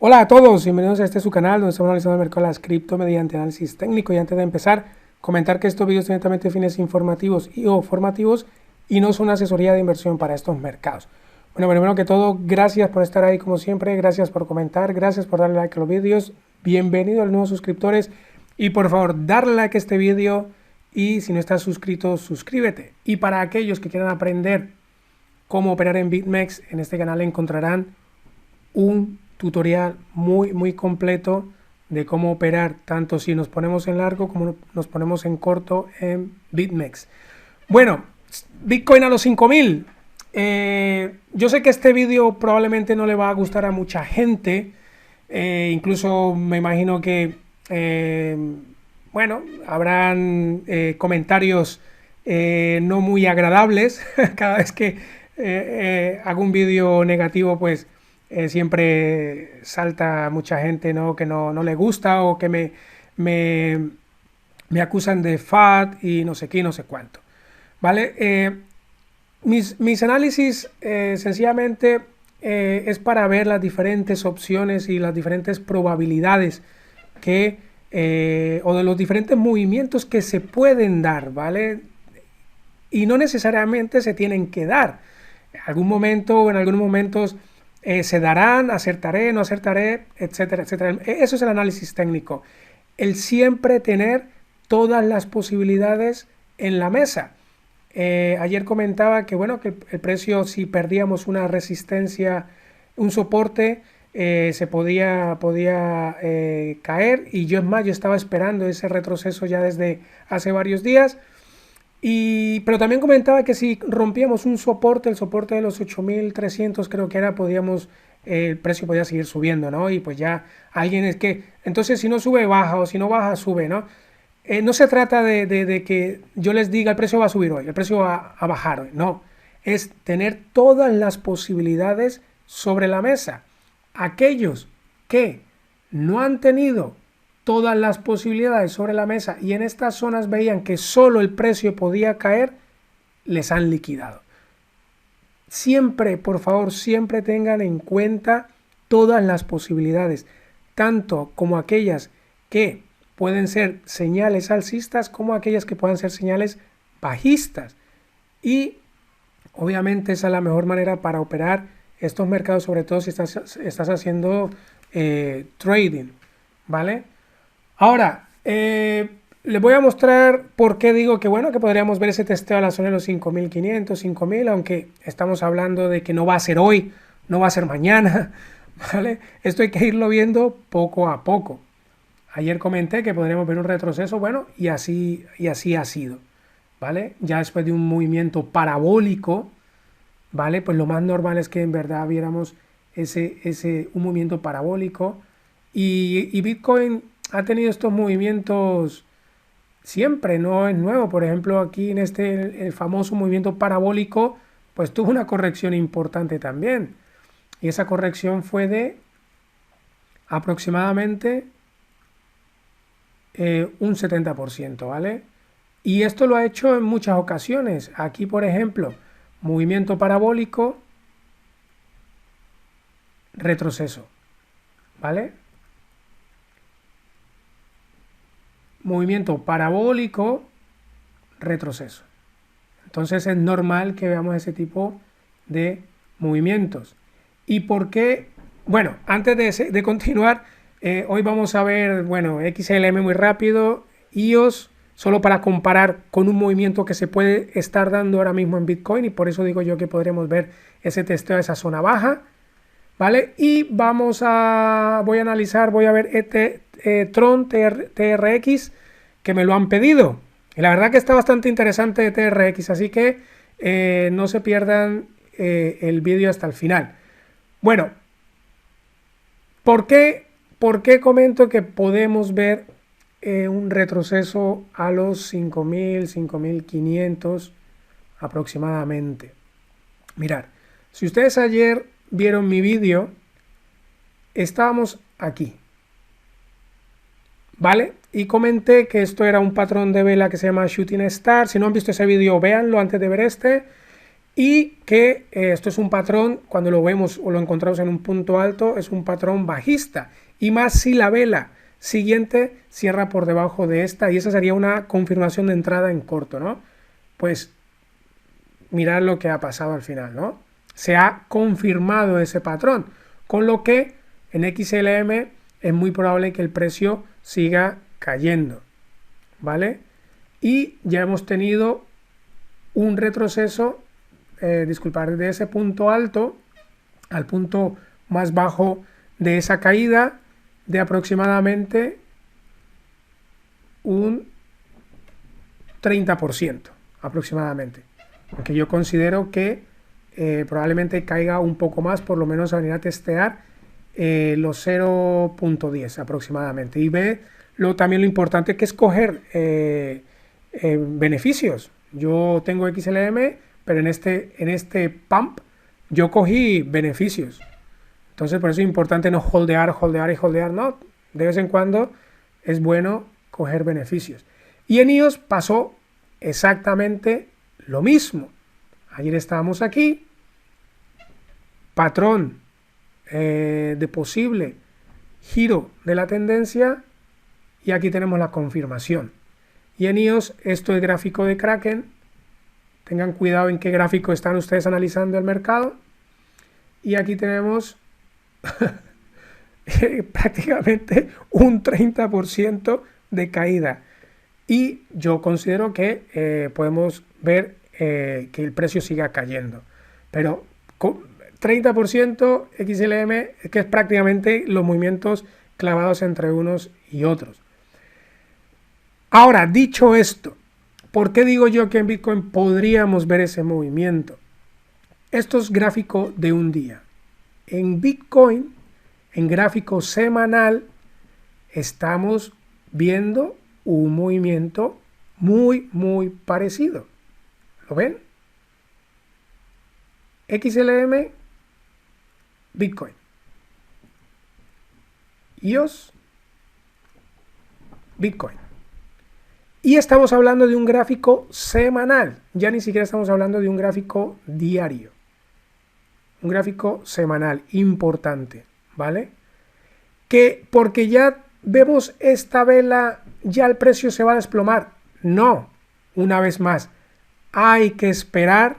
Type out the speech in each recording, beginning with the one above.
Hola a todos, bienvenidos a este su canal donde estamos analizando el mercado de las cripto mediante análisis técnico. Y antes de empezar, comentar que estos vídeos tienen netamente fines informativos y o formativos y no son una asesoría de inversión para estos mercados. Bueno, primero que todo, gracias por estar ahí como siempre, gracias por comentar, gracias por darle like a los vídeos, bienvenido a los nuevos suscriptores y por favor darle like a este vídeo y si no estás suscrito, suscríbete. Y para aquellos que quieran aprender cómo operar en BitMEX, en este canal encontrarán un tutorial muy completo de cómo operar tanto si nos ponemos en largo como nos ponemos en corto en BitMEX. Bueno, Bitcoin a los 5000. Yo sé que este vídeo probablemente no le va a gustar a mucha gente, incluso me imagino que bueno, habrán comentarios no muy agradables cada vez que hago un vídeo negativo, pues siempre salta mucha gente, ¿no? Que no le gusta o que me acusan de FAT y no sé qué, no sé cuánto, ¿vale? Mis análisis sencillamente es para ver las diferentes opciones y las diferentes probabilidades que o de los diferentes movimientos que se pueden dar, ¿vale? Y no necesariamente se tienen que dar. En algún momento o en algunos momentos se darán, acertaré, no acertaré, etcétera, etcétera. Eso es el análisis técnico. El siempre tener todas las posibilidades en la mesa. Ayer comentaba que bueno, que el precio, si perdíamos una resistencia, un soporte, se podía caer, y yo es más, yo estaba esperando ese retroceso ya desde hace varios días. Pero también comentaba que si rompíamos un soporte, el soporte de los 8300 creo que era, el precio podía seguir subiendo, ¿no? Y pues ya alguien es que, entonces si no sube, baja, o si no baja, sube, ¿no? No se trata de que yo les diga el precio va a subir hoy, el precio va a bajar hoy, no. Es tener todas las posibilidades sobre la mesa. Aquellos que no han tenido todas las posibilidades sobre la mesa y en estas zonas veían que solo el precio podía caer, les han liquidado. Siempre, por favor, siempre tengan en cuenta todas las posibilidades, tanto como aquellas que pueden ser señales alcistas como aquellas que puedan ser señales bajistas. Y obviamente esa es la mejor manera para operar estos mercados, sobre todo si estás haciendo trading, ¿vale? Ahora, les voy a mostrar por qué digo que bueno, que podríamos ver ese testeo a la zona de los 5500, 5000, aunque estamos hablando de que no va a ser hoy, no va a ser mañana, ¿vale? Esto hay que irlo viendo poco a poco. Ayer comenté que podríamos ver un retroceso, bueno, y así ha sido, ¿vale? Ya después de un movimiento parabólico, ¿vale? Pues lo más normal es que en verdad viéramos un movimiento parabólico, y Bitcoin ha tenido estos movimientos siempre, no es nuevo. Por ejemplo, aquí en el famoso movimiento parabólico, pues tuvo una corrección importante también, y esa corrección fue de aproximadamente un 70%, ¿vale? Y esto lo ha hecho en muchas ocasiones. Aquí, por ejemplo, movimiento parabólico, retroceso, ¿vale? Movimiento parabólico, retroceso. Entonces es normal que veamos ese tipo de movimientos. ¿Y por qué? Bueno, antes de continuar, hoy vamos a ver, bueno, XLM muy rápido, EOS, solo para comparar con un movimiento que se puede estar dando ahora mismo en Bitcoin, y por eso digo yo que podremos ver ese testeo de esa zona baja, ¿vale? Y voy a analizar, voy a ver Tron TRX, que me lo han pedido. Y la verdad que está bastante interesante TRX, así que no se pierdan el vídeo hasta el final. Bueno, ¿por qué comento que podemos ver un retroceso a los 5000, 5500 aproximadamente? Mirad, si ustedes ayer vieron mi vídeo, estábamos aquí, ¿vale? Y comenté que esto era un patrón de vela que se llama Shooting Star. Si no han visto ese vídeo, véanlo antes de ver este. y que esto es un patrón, cuando lo vemos o lo encontramos en un punto alto, es un patrón bajista, y más si la vela siguiente cierra por debajo de esta, y esa sería una confirmación de entrada en corto, ¿no? Pues mirad lo que ha pasado al final, ¿no? Se ha confirmado ese patrón, con lo que en XLM es muy probable que el precio siga cayendo, ¿vale? Y ya hemos tenido un retroceso, disculpad, de ese punto alto al punto más bajo de esa caída de aproximadamente un 30% aproximadamente, aunque yo considero que probablemente caiga un poco más, por lo menos a venir a testear los 0.10 aproximadamente, y ve también lo importante que es coger beneficios. Yo tengo XLM, pero en este pump yo cogí beneficios. Entonces por eso es importante no holdear, no. De vez en cuando es bueno coger beneficios. Y en iOS pasó exactamente lo mismo. Ayer estábamos aquí, patrón de posible giro de la tendencia, y aquí tenemos la confirmación. Y en iOS esto es gráfico de Kraken. Tengan cuidado en qué gráfico están ustedes analizando el mercado. Y aquí tenemos prácticamente un 30% de caída. Y yo considero que podemos ver que el precio siga cayendo. Pero 30% XLM es que es prácticamente los movimientos clavados entre unos y otros. Ahora, dicho esto, ¿por qué digo yo que en Bitcoin podríamos ver ese movimiento? Esto es gráfico de un día. En Bitcoin, en gráfico semanal, estamos viendo un movimiento muy parecido. ¿Lo ven? XLM, Bitcoin. iOS, Bitcoin. Y estamos hablando de un gráfico semanal, ya ni siquiera estamos hablando de un gráfico diario. Un gráfico semanal importante, ¿vale? Que porque ya vemos esta vela, ya el precio se va a desplomar. No, una vez más, hay que esperar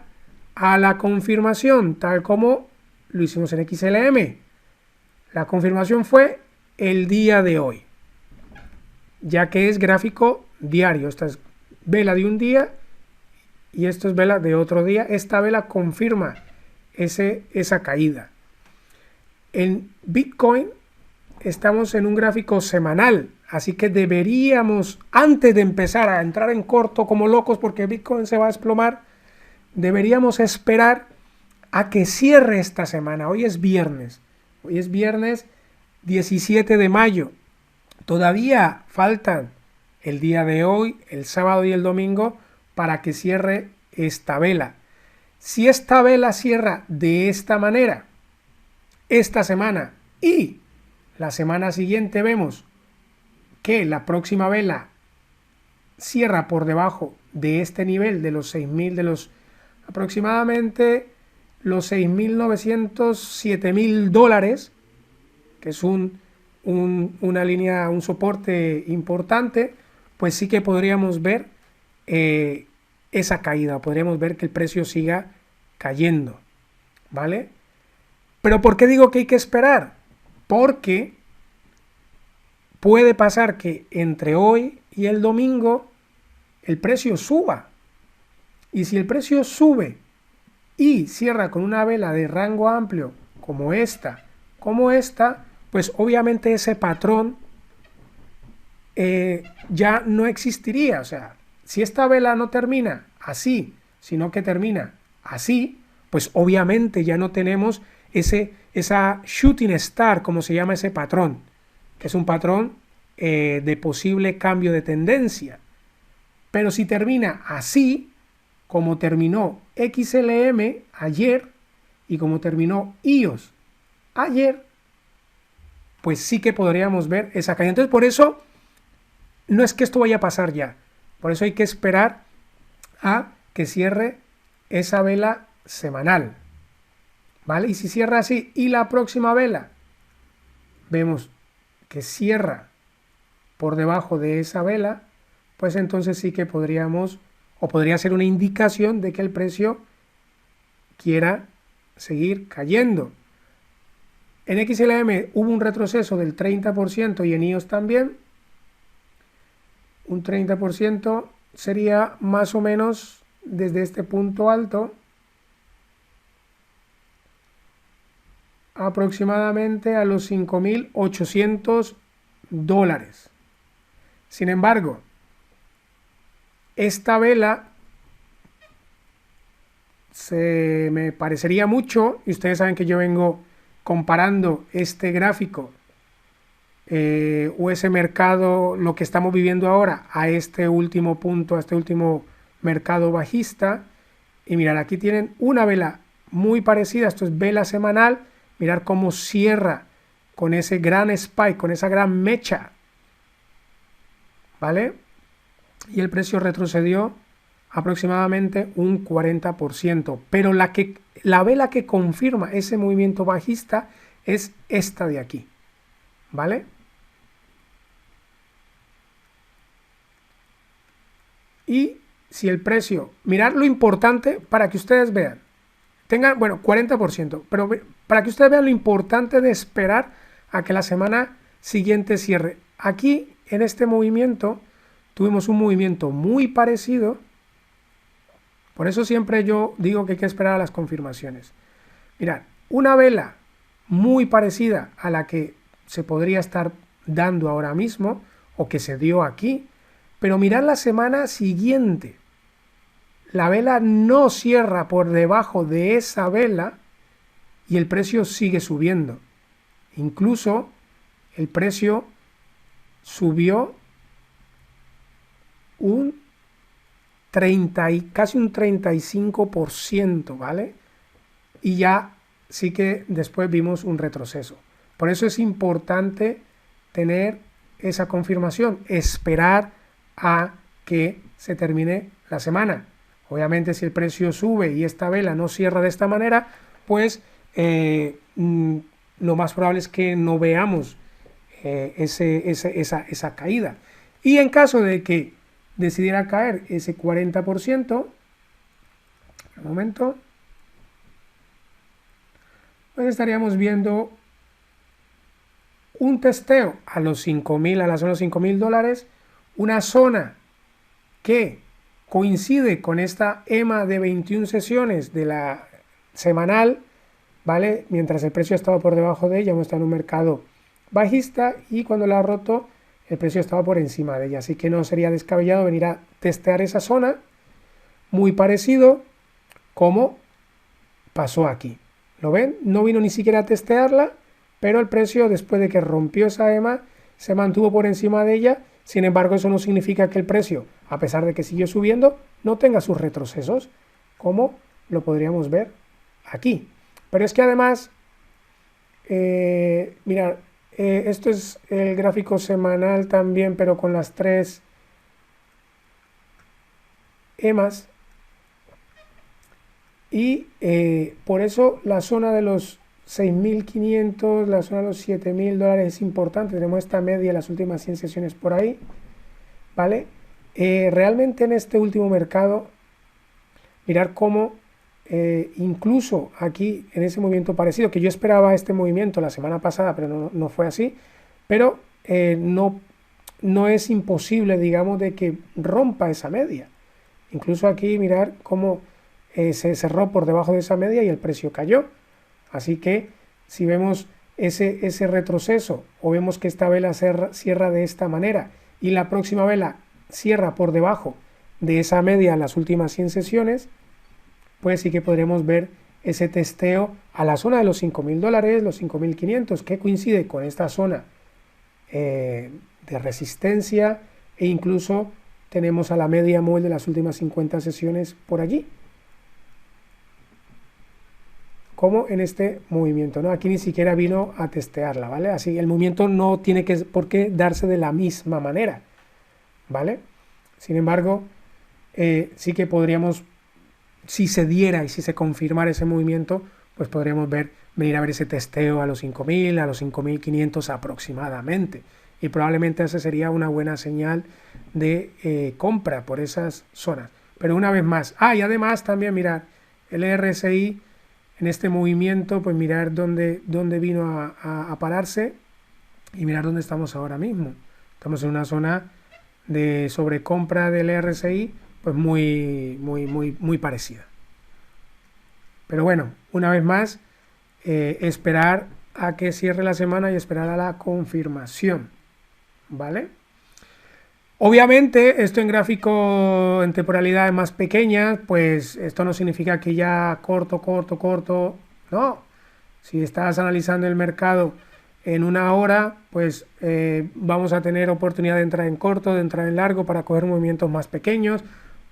a la confirmación, tal como lo hicimos en XLM. La confirmación fue el día de hoy, ya que es gráfico diario. Esta es vela de un día y esto es vela de otro día. Esta vela confirma esa caída. En Bitcoin estamos en un gráfico semanal, así que deberíamos, antes de empezar a entrar en corto como locos porque Bitcoin se va a desplomar, deberíamos esperar a que cierre esta semana. Hoy es viernes 17 de mayo. Todavía faltan el día de hoy, el sábado y el domingo para que cierre esta vela. Si esta vela cierra de esta manera esta semana y la semana siguiente vemos que la próxima vela cierra por debajo de este nivel de los 6.000, de los aproximadamente los 6.900, $7.000, que es una línea, un soporte importante, pues sí que podríamos ver esa caída, podríamos ver que el precio siga cayendo, ¿vale? Pero ¿por qué digo que hay que esperar? Porque puede pasar que entre hoy y el domingo el precio suba. Y si el precio sube y cierra con una vela de rango amplio como esta, pues obviamente ese patrón ya no existiría. O sea, si esta vela no termina así, sino que termina así, pues obviamente ya no tenemos esa shooting star, como se llama ese patrón, que es un patrón de posible cambio de tendencia. Pero si termina así, como terminó XLM ayer y como terminó iOS ayer, pues sí que podríamos ver esa caída. Entonces, por eso no es que esto vaya a pasar ya, por eso hay que esperar a que cierre esa vela semanal, ¿vale? Y si cierra así y la próxima vela vemos que cierra por debajo de esa vela, pues entonces sí que podríamos, o podría ser una indicación de que el precio quiera seguir cayendo. En XLM hubo un retroceso del 30% y en iOS también. Un 30% sería más o menos desde este punto alto aproximadamente a los $5.800. Sin embargo, esta vela se me parecería mucho, y ustedes saben que yo vengo comparando este gráfico o ese mercado, lo que estamos viviendo ahora, a este último punto, a este último mercado bajista. Y mirar, aquí tienen una vela muy parecida, esto es vela semanal, mirar cómo cierra con ese gran spike, con esa gran mecha, ¿vale? Y el precio retrocedió aproximadamente un 40%, pero la vela que confirma ese movimiento bajista es esta de aquí, ¿vale? Y si el precio, mirad lo importante para que ustedes vean, tengan, bueno, 40%, pero para que ustedes vean lo importante de esperar a que la semana siguiente cierre. Aquí, en este movimiento, tuvimos un movimiento muy parecido, por eso siempre yo digo que hay que esperar a las confirmaciones. Mirad, una vela muy parecida a la que se podría estar dando ahora mismo, o que se dio aquí, pero mirad la semana siguiente. La vela no cierra por debajo de esa vela y el precio sigue subiendo. Incluso el precio subió un 30 y casi un 35%, ¿vale? Y ya sí que después vimos un retroceso. Por eso es importante tener esa confirmación, esperar a que se termine la semana. Obviamente, si el precio sube y esta vela no cierra de esta manera, pues lo más probable es que no veamos esa caída. Y en caso de que decidiera caer ese 40%, un momento, pues estaríamos viendo un testeo a los 5.000, a la zona de los $5.000, una zona que coincide con esta EMA de 21 sesiones de la semanal, ¿vale? Mientras el precio ha estado por debajo de ella, hemos estado en un mercado bajista y cuando la ha roto, el precio estaba por encima de ella. Así que no sería descabellado venir a testear esa zona, muy parecido como pasó aquí. ¿Lo ven? No vino ni siquiera a testearla, pero el precio, después de que rompió esa EMA, se mantuvo por encima de ella. Sin embargo, eso no significa que el precio, a pesar de que siguió subiendo, no tenga sus retrocesos, como lo podríamos ver aquí. Pero es que además, mirad, esto es el gráfico semanal también, pero con las tres EMAs. Y por eso la zona de los 6.500, la zona de los $7.000 es importante. Tenemos esta media en las últimas 100 sesiones por ahí, ¿vale? Realmente en este último mercado, mirar cómo incluso aquí en ese movimiento parecido, que yo esperaba este movimiento la semana pasada, pero no fue así, pero no es imposible, digamos, de que rompa esa media. Incluso aquí mirar cómo se cerró por debajo de esa media y el precio cayó. Así que si vemos ese retroceso o vemos que esta vela cierra de esta manera y la próxima vela cierra por debajo de esa media en las últimas 100 sesiones, pues sí que podremos ver ese testeo a la zona de los $5.000, los 5.500, que coincide con esta zona de resistencia, e incluso tenemos a la media móvil de las últimas 50 sesiones por allí, como en este movimiento, ¿no? Aquí ni siquiera vino a testearla, ¿vale? Así el movimiento no tiene por qué darse de la misma manera, ¿vale? Sin embargo, sí que podríamos si se diera y si se confirmara ese movimiento, pues podríamos venir a ver ese testeo a los 5.000, a los 5.500 aproximadamente. Y probablemente esa sería una buena señal de compra por esas zonas. Pero una vez más, y además también mirar el RSI en este movimiento, pues mirar dónde vino a pararse y mirar dónde estamos ahora mismo. Estamos en una zona de sobrecompra del RSI, pues muy parecida. Pero bueno, una vez más, esperar a que cierre la semana y esperar a la confirmación, ¿vale? Obviamente, esto en gráfico en temporalidades más pequeñas, pues esto no significa que ya corto, no. Si estás analizando el mercado en una hora, pues vamos a tener oportunidad de entrar en corto, de entrar en largo para coger movimientos más pequeños.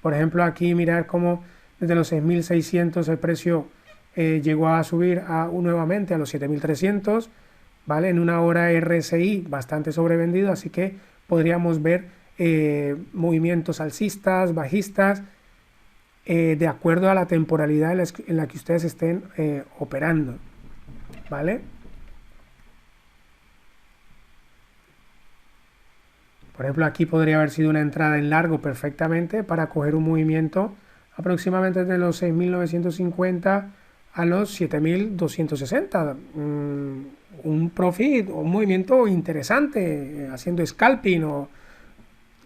Por ejemplo, aquí mirar cómo desde los 6.600 el precio llegó a subir nuevamente a los 7.300, ¿vale? En una hora RSI bastante sobrevendido, así que podríamos ver movimientos alcistas, bajistas, de acuerdo a la temporalidad en la que ustedes estén operando, ¿vale? Por ejemplo, aquí podría haber sido una entrada en largo perfectamente para coger un movimiento aproximadamente de los 6.950 a los 7.260. Un profit, un movimiento interesante, haciendo scalping o...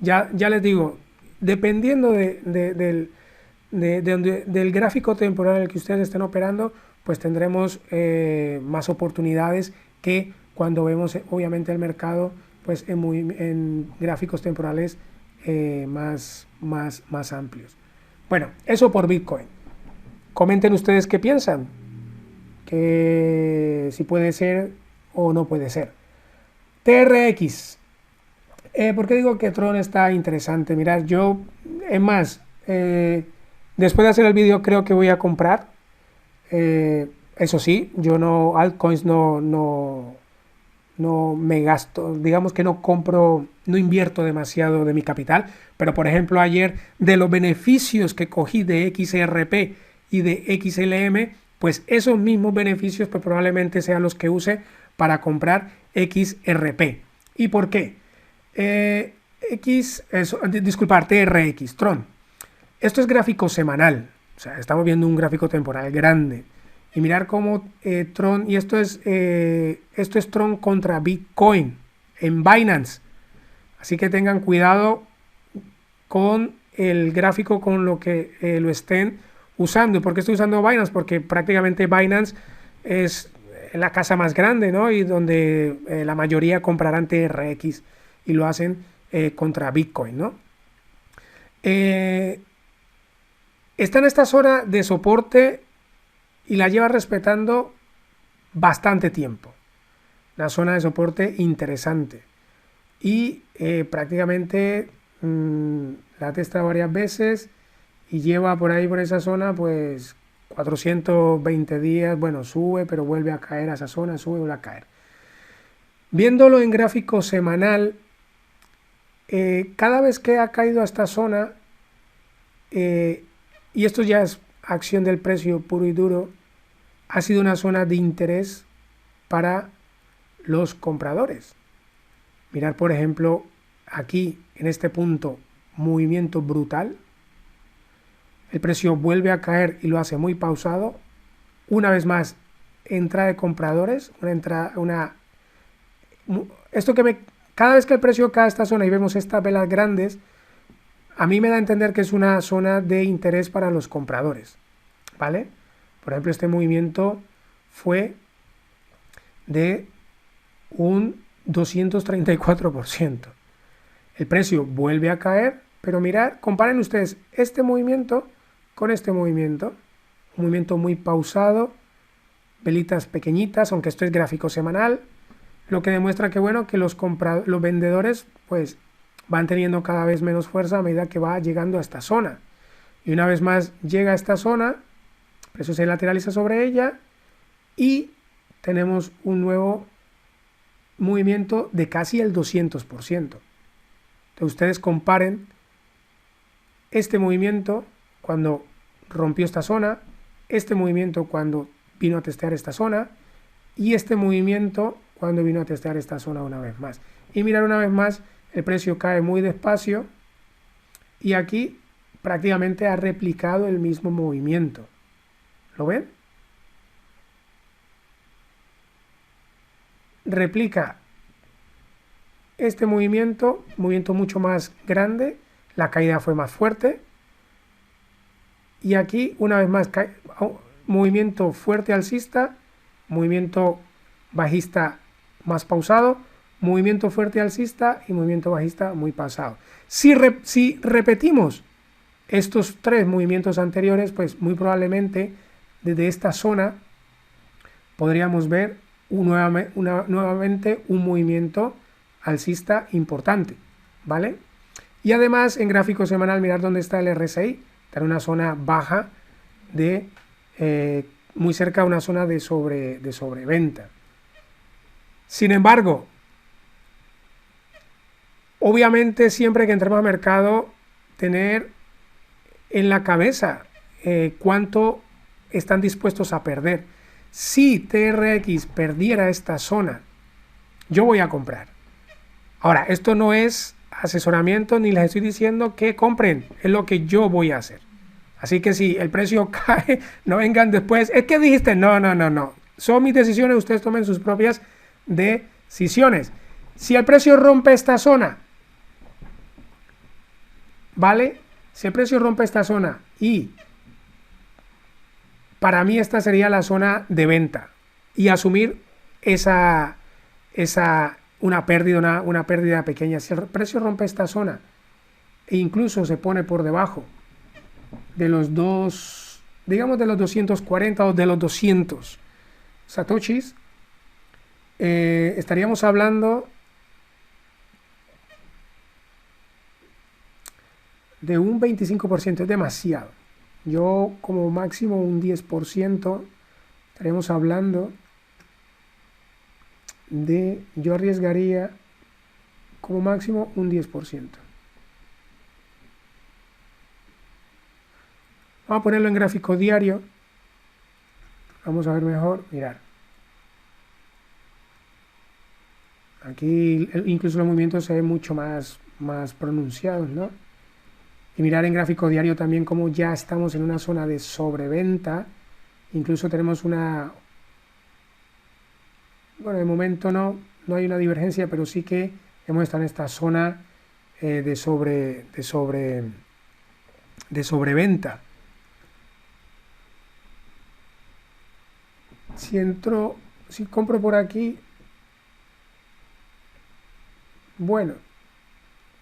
Ya les digo, dependiendo del gráfico temporal en el que ustedes estén operando, pues tendremos más oportunidades que cuando vemos obviamente el mercado pues en gráficos temporales más amplios. Bueno, eso por Bitcoin. Comenten ustedes qué piensan, que si puede ser o no puede ser. TRX. ¿Por qué digo que Tron está interesante? Mirad, yo, es más, después de hacer el vídeo creo que voy a comprar. Eso sí, yo no, altcoins no me gasto, digamos que no compro, no invierto demasiado de mi capital, pero por ejemplo ayer de los beneficios que cogí de XRP y de XLM, pues esos mismos beneficios pues probablemente sean los que use para comprar XRP. ¿Y por qué? TRX, Tron. Esto es gráfico semanal, o sea, estamos viendo un gráfico temporal grande. Y mirar cómo Tron, y esto es Tron contra Bitcoin en Binance. Así que tengan cuidado con el gráfico con lo que lo estén usando. ¿Por qué estoy usando Binance? Porque prácticamente Binance es la casa más grande, ¿no? Y donde la mayoría comprarán TRX y lo hacen contra Bitcoin, ¿no? Está en esta zona de soporte y la lleva respetando bastante tiempo. Una zona de soporte interesante. Y prácticamente la ha testado varias veces y lleva por ahí, por esa zona, pues 420 días. Bueno, sube, pero vuelve a caer a esa zona, sube y vuelve a caer. Viéndolo en gráfico semanal, cada vez que ha caído a esta zona, y esto ya es acción del precio puro y duro, ha sido una zona de interés para los compradores. Mirar, por ejemplo, aquí en este punto, movimiento brutal. El precio vuelve a caer y lo hace muy pausado. Una vez más, entrada de compradores, cada vez que el precio cae a esta zona y vemos estas velas grandes, a mí me da a entender que es una zona de interés para los compradores, ¿vale? Por ejemplo, este movimiento fue de un 234%. El precio vuelve a caer, pero mirad, comparen ustedes este movimiento con este movimiento. Un movimiento muy pausado, velitas pequeñitas, aunque esto es gráfico semanal, lo que demuestra que, bueno, que los vendedores pues van teniendo cada vez menos fuerza a medida que va llegando a esta zona. Y una vez más llega a esta zona, el precio se lateraliza sobre ella y tenemos un nuevo movimiento de casi el 200%. Entonces ustedes comparen este movimiento cuando rompió esta zona, este movimiento cuando vino a testear esta zona y este movimiento cuando vino a testear esta zona una vez más. Y mirar una vez más, el precio cae muy despacio y aquí prácticamente ha replicado el mismo movimiento. ¿Lo ven? Replica este movimiento mucho más grande, la caída fue más fuerte y aquí una vez más movimiento fuerte alcista, movimiento bajista más pausado, movimiento fuerte alcista y movimiento bajista muy pausado. Si repetimos estos tres movimientos anteriores, pues muy probablemente desde esta zona podríamos ver nuevamente un movimiento alcista importante, ¿vale? Y además en gráfico semanal, mirar dónde está el RSI, está en una zona baja de muy cerca de una zona de sobreventa. Sin embargo, obviamente siempre que entremos al mercado, tener en la cabeza cuánto están dispuestos a perder. Si TRX perdiera esta zona, yo voy a comprar. Ahora, esto no es asesoramiento ni les estoy diciendo que compren, es lo que yo voy a hacer. Así que si el precio cae, no vengan después, es que dijiste, no. Son mis decisiones, ustedes tomen sus propias decisiones. Si el precio rompe esta zona, ¿vale? Si el precio rompe esta zona y para mí esta sería la zona de venta y asumir una pérdida pequeña. Si el precio rompe esta zona e incluso se pone por debajo de los digamos de los 240 o de los 200 satoshis, estaríamos hablando de un 25%, es demasiado. Yo como máximo un 10%, estaríamos hablando yo arriesgaría como máximo un 10%. Vamos a ponerlo en gráfico diario. Vamos a ver mejor, mirar. Aquí incluso los movimientos se ven mucho más pronunciados, ¿no? Y mirar en gráfico diario también como ya estamos en una zona de sobreventa. Incluso tenemos bueno, de momento no hay una divergencia, pero sí que hemos estado en esta zona de sobreventa. Si compro por aquí, bueno,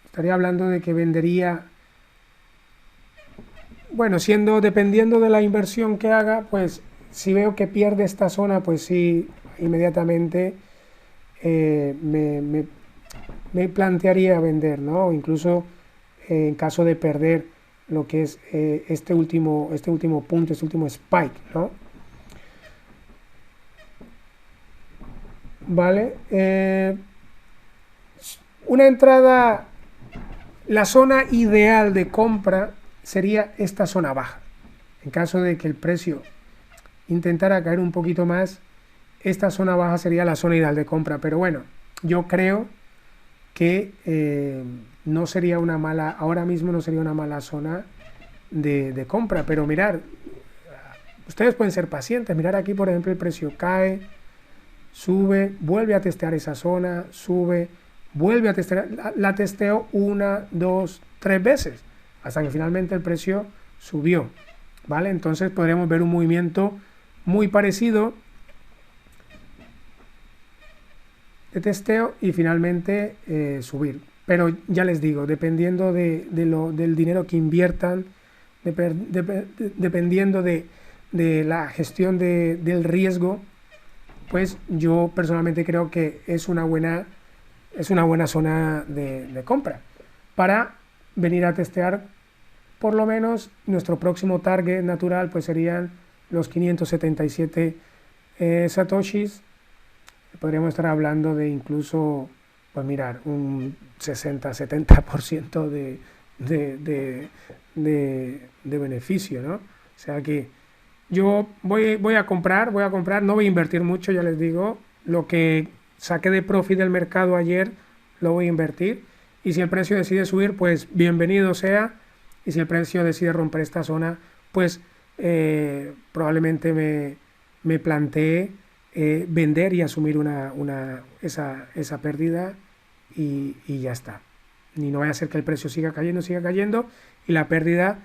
estaría hablando de que vendería, bueno, dependiendo de la inversión que haga, pues si veo que pierde esta zona, pues sí, inmediatamente me plantearía vender, ¿no? Incluso en caso de perder lo que es este último punto, este último spike, ¿no? Vale, una entrada, la zona ideal de compra sería esta zona baja. En caso de que el precio intentara caer un poquito más, esta zona baja sería la zona ideal de compra. Pero bueno, yo creo que no sería una mala, ahora mismo no sería una mala zona de compra. Pero mirar, ustedes pueden ser pacientes. Mirar aquí, por ejemplo, el precio cae, sube, vuelve a testear esa zona, sube, vuelve a testear, la testeo 1, 2, 3 veces, hasta que finalmente el precio subió, ¿vale? Entonces podremos ver un movimiento muy parecido de testeo y finalmente subir. Pero ya les digo, dependiendo del dinero que inviertan, dependiendo de la gestión del riesgo, pues yo personalmente creo que es una buena zona de compra para venir a testear. Por lo menos nuestro próximo target natural pues serían los 577 satoshis. Podríamos estar hablando de incluso, pues mirar, un 60-70% de beneficio, ¿no? sea que yo voy a comprar, no voy a invertir mucho, ya les digo. Lo que saqué de profit del mercado ayer lo voy a invertir. Y si el precio decide subir, pues bienvenido sea. Y si el precio decide romper esta zona, pues probablemente me plantee vender y asumir esa pérdida y ya está. Y no vaya a ser que el precio siga cayendo y la pérdida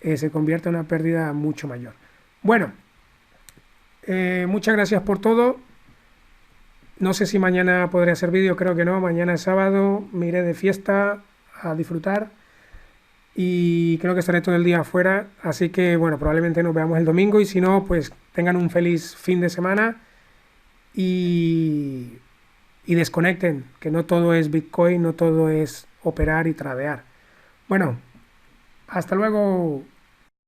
se convierta en una pérdida mucho mayor. Bueno, muchas gracias por todo. No sé si mañana podré hacer vídeo, creo que no. Mañana es sábado, me iré de fiesta a disfrutar y creo que estaré todo el día afuera. Así que bueno, probablemente nos veamos el domingo y si no, pues tengan un feliz fin de semana y, y desconecten, que no todo es Bitcoin, no todo es operar y tradear. Bueno, hasta luego.